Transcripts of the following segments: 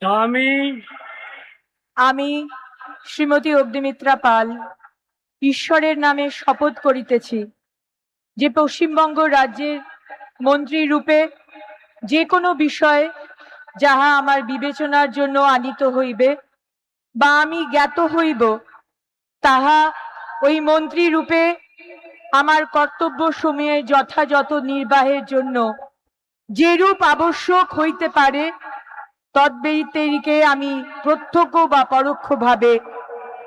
আমি আমি শ্রীমতী অগ্নিমিত্রা পাল ঈশ্বরের নামে শপথ করিতেছি যে পশ্চিমবঙ্গ রাজ্যের মন্ত্রী রূপে যে কোনো বিষয় যাহা আমার বিবেচনার জন্য আনিত হইবে বা আমি জ্ঞাত হইব, তাহা ওই মন্ত্রী রূপে আমার কর্তব্য সময়ে যথাযথ নির্বাহের জন্য যেরূপ আবশ্যক হইতে পারে তদ্ব্যতিরিকে আমি প্রত্যক্ষ বা পরোক্ষভাবে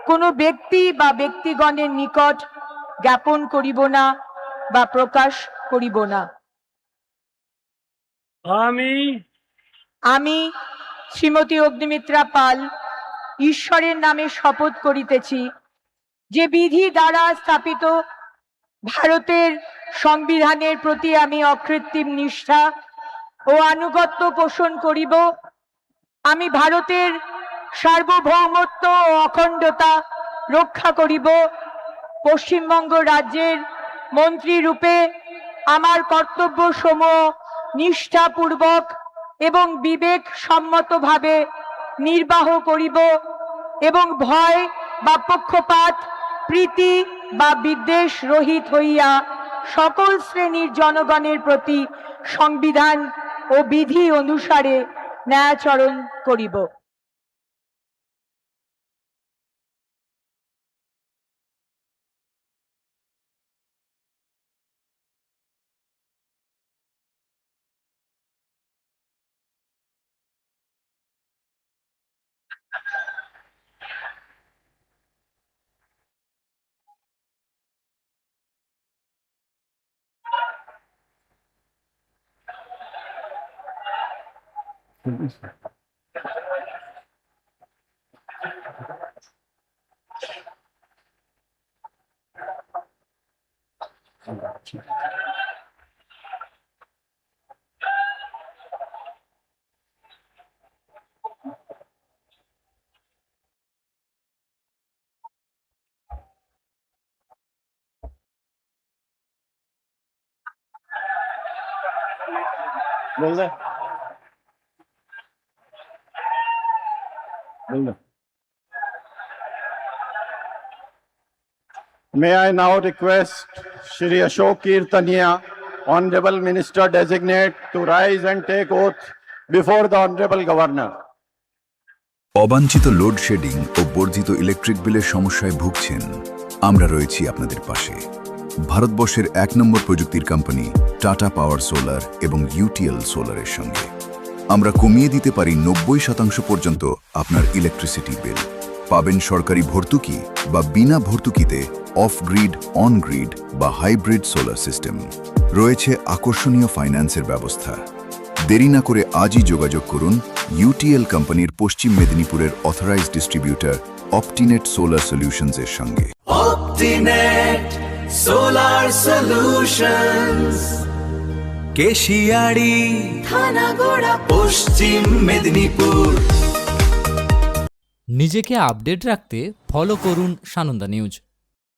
কোনো ব্যক্তি বা ব্যক্তিগণের নিকট জ্ঞাপন করিব না বা প্রকাশ করিব না। আমি শ্রীমতী অগ্নিমিত্রা পাল ঈশ্বরের নামে শপথ করিতেছি যে বিধি দ্বারা স্থাপিত ভারতের সংবিধানের প্রতি আমি অকৃত্রিম নিষ্ঠা ও আনুগত্য পোষণ করিব। আমি ভারতের সার্বভৌমত্ব ও অখণ্ডতা রক্ষা করিব। পশ্চিমবঙ্গ রাজ্যের মন্ত্রী রূপে আমার কর্তব্য সমূহ নিষ্ঠাপূর্বক এবং বিবেক সম্মতভাবে নির্বাহ করিব এবং ভয় বা পক্ষপাত, প্রীতি বা বিদ্বেষ রহিত হইয়া সকল শ্রেণীর জনগণের প্রতি সংবিধান ও বিধি অনুসারে ন্যায়াচরণ করিব। May I now request Shri Ashok Kirtaniya, Honorable Minister Designate, to rise and take oath before the Honorable Governor. অবাঞ্ছিত লোডশেডিং ও বর্ধিত ইলেকট্রিক বিলের সমস্যায় ভুগছেন, আমরা রয়েছি আপনাদের পাশে। ভারতবর্ষের 1 নম্বর প্রযুক্তির কোম্পানি টাটা পাওয়ার সোলার এবং ইউটিএল সোলারের সঙ্গে আমরা কমিয়ে দিতে পারি 90% পর্যন্ত আপনার ইলেকট্রিসিটি বিল। পাবেন সরকারি ভর্তুকি বা বিনা ভর্তুকিতে অফ গ্রিড, অন গ্রিড বা হাইব্রিড সোলার সিস্টেম। রয়েছে আকর্ষণীয় ফাইন্যান্সের ব্যবস্থা। দেরি না করে আজই যোগাযোগ করুন ইউটিএল কোম্পানির পশ্চিম মেদিনীপুরের অথরাইজড ডিস্ট্রিবিউটর অপটিনেট সোলার সলিউশনস এর সঙ্গে। অপটিনেট সোলার সলিউশনস, কেশিয়াড়ি, থানাগড়া, পশ্চিম মেদিনীপুর। নিজেকে আপডেট রাখতে ফলো করুন সানন্দা নিউজ।